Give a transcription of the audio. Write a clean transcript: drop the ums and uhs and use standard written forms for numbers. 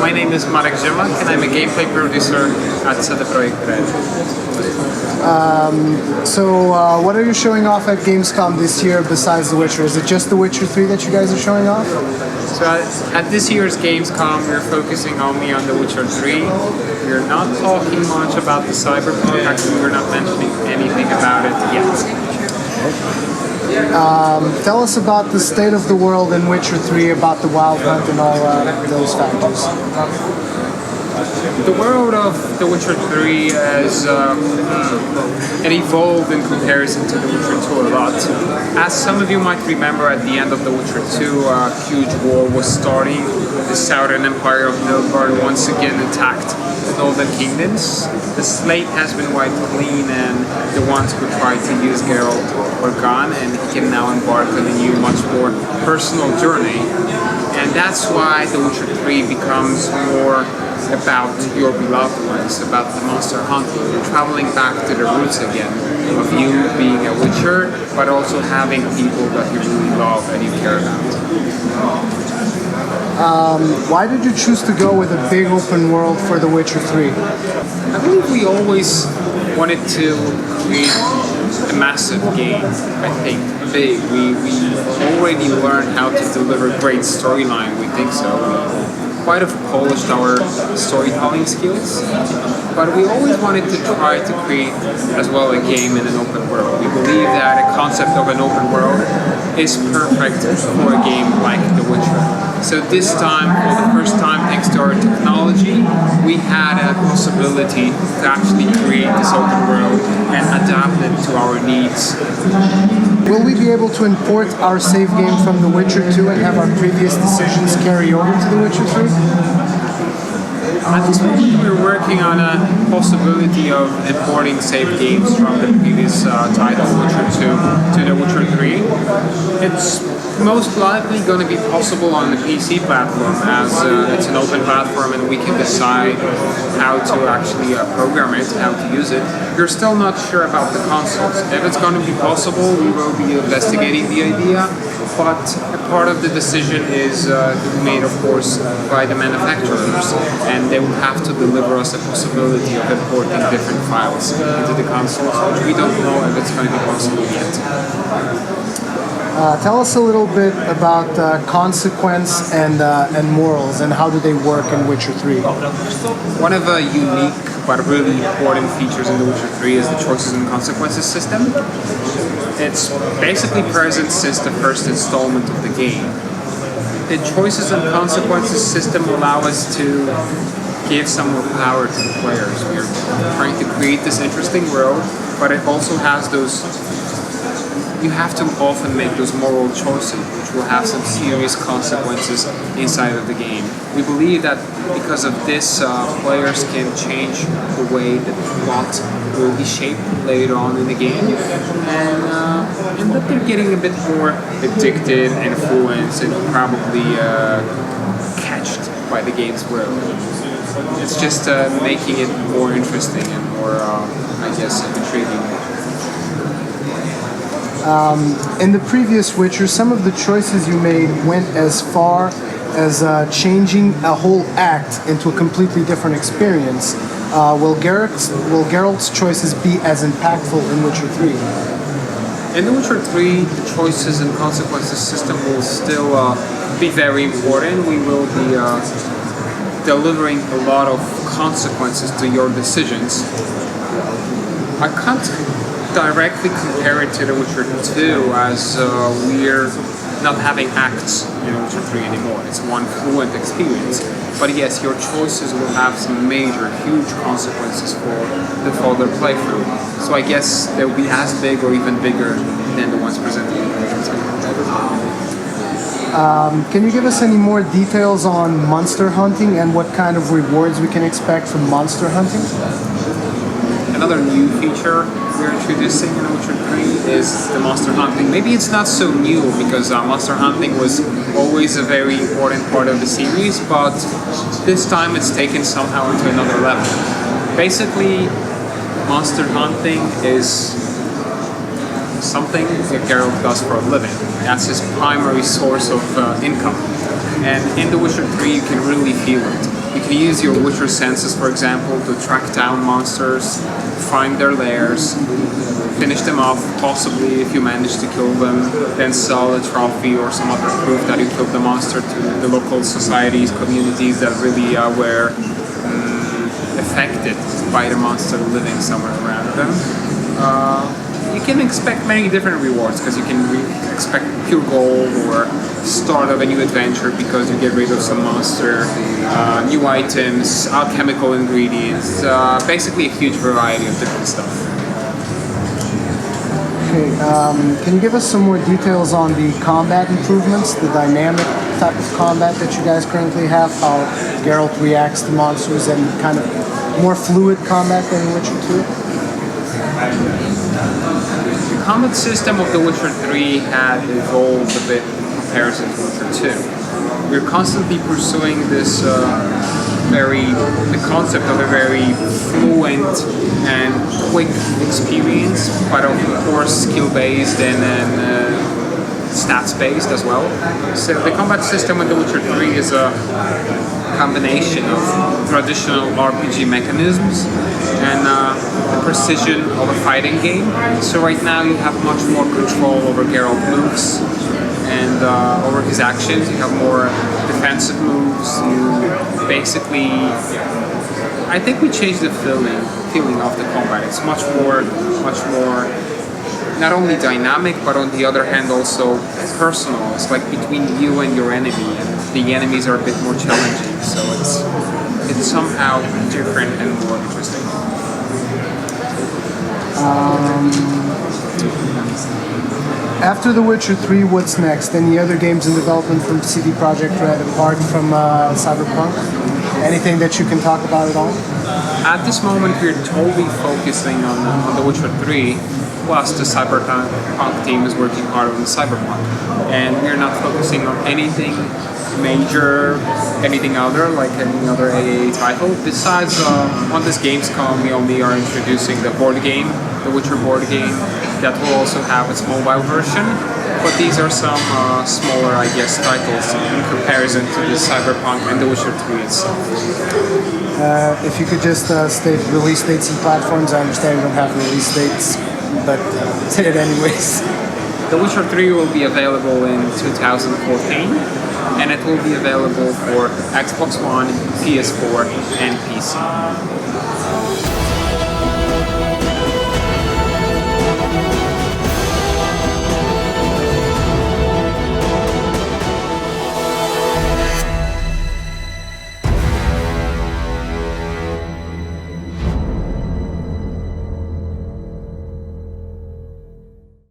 My name is Marek Ziemak and I'm a gameplay producer at CD Projekt Red. What are you showing off at Gamescom this year besides The Witcher? Is it just The Witcher 3 that you guys are showing off? So at this year's Gamescom, we're focusing only on The Witcher 3. We're not talking much about the Cyberpunk. Actually, we're not mentioning anything about it yet. Tell us about the state of the world in Witcher 3, about the Wild Hunt and all those factors. The world of The Witcher 3 has it evolved in comparison to The Witcher 2 a lot. As some of you might remember, at the end of The Witcher 2, a huge war was starting. The Southern Empire of Nilfgaard once again attacked the Northern Kingdoms. The slate has been wiped clean and the ones who tried to use Geralt are gone, and he can now embark on a new, much more personal journey. And that's why The Witcher 3 becomes more about your beloved ones, about the monster hunting. You're traveling back to the roots again of you being a witcher, but also having people that you really love and you care about. Why did you choose to go with a big open world for The Witcher 3? I believe we always wanted to create a massive game, I think, big. We already learned how to deliver great storyline, we think so. We quite have polished our storytelling skills, but we always wanted to try to create as well a game in an open world. We believe that a concept of an open world is perfect for a game like The Witcher. So this time, for the first time, thanks to our technology, we had a possibility to actually create this open world and adapt it to our needs. Will we be able to import our save game from The Witcher 2 and have our previous decisions carry over to The Witcher 3? At this moment, we're working on a possibility of importing save games from the previous title, Witcher 2, to The Witcher 3. It's most likely going to be possible on the PC platform, as it's an open platform and we can decide how to actually program it, how to use it. We're still not sure about the consoles. If it's going to be possible, we will be investigating the idea, but a part of the decision is made, of course, by the manufacturers, and they will have to deliver us a possibility of importing different files into the consoles, which we don't know if it's going to be possible yet. Tell us a little bit about consequence and morals, and how do they work in Witcher 3? One of the unique but really important features in The Witcher 3 is the choices and consequences system. It's basically present since the first installment of the game. The choices and consequences system allow us to give some more power to the players. We're trying to create this interesting world, but it also has those. You have to often make those moral choices, which will have some serious consequences inside of the game. We believe that because of this, players can change the way that the plot will be shaped later on in the game, and that they're getting a bit more addicted, influenced, and probably catched by the game's world. It's just making it more interesting and more, I guess, intriguing. In the previous Witcher, some of the choices you made went as far as changing a whole act into a completely different experience. Will Geralt's choices be as impactful in Witcher 3? In The Witcher 3, the choices and consequences system will still be very important. We will be delivering a lot of consequences to your decisions. I can't directly compare it to The Witcher 2, as we're not having acts in The Witcher 3 anymore. It's one fluent experience. But yes, your choices will have some major, huge consequences for the further playthrough. So I guess they'll be as big or even bigger than the ones presented in The Witcher 2. Can you give us any more details on monster hunting and what kind of rewards we can expect from monster hunting? Another new feature we're introducing in Witcher 3 is the monster hunting. Maybe it's not so new because monster hunting was always a very important part of the series, but this time it's taken somehow into another level. Basically, monster hunting is something that Geralt does for a living. That's his primary source of income. And in The Witcher 3 you can really feel it. You can use your Witcher senses, for example, to track down monsters, find their lairs, finish them off, possibly if you manage to kill them, then sell a trophy or some other proof that you killed the monster to the local societies, communities that really were affected by the monster living somewhere around them. You can expect many different rewards because you can expect pure gold or start of a new adventure because you get rid of some monster, new items, alchemical ingredients, basically a huge variety of different stuff. Okay, can you give us some more details on the combat improvements, the dynamic type of combat that you guys currently have, how Geralt reacts to monsters, and kind of more fluid combat than in Witcher 2? The combat system of The Witcher 3 had evolved a bit in comparison to Witcher 2. We're constantly pursuing this the concept of a very fluent and quick experience, but of course skill-based and stats-based as well. So the combat system in The Witcher 3 is a combination of traditional RPG mechanisms and the precision of a fighting game. So right now you have much more control over Geralt moves and over his actions. You have more defensive moves. You basically, I think we changed the feeling of the combat. It's much more, not only dynamic, but on the other hand also personal. It's like between you and your enemy, and the enemies are a bit more challenging. So it's somehow different and more interesting. After The Witcher 3, what's next? Any other games in development from CD Projekt Red apart from Cyberpunk? Anything that you can talk about at all? At this moment, we're totally focusing on The Witcher 3, plus the Cyberpunk team is working hard on Cyberpunk. And we're not focusing on anything major, anything other, like any other AAA title. Besides, on this Gamescom, we only are introducing the board game, the Witcher board game, that will also have its mobile version. But these are some smaller, I guess, titles in comparison to the Cyberpunk and the Witcher 3 itself. If you could just state release dates and platforms. I understand you don't have release dates, but say it anyways. The Witcher 3 will be available in 2014, and it will be available for Xbox One, PS4, and PC.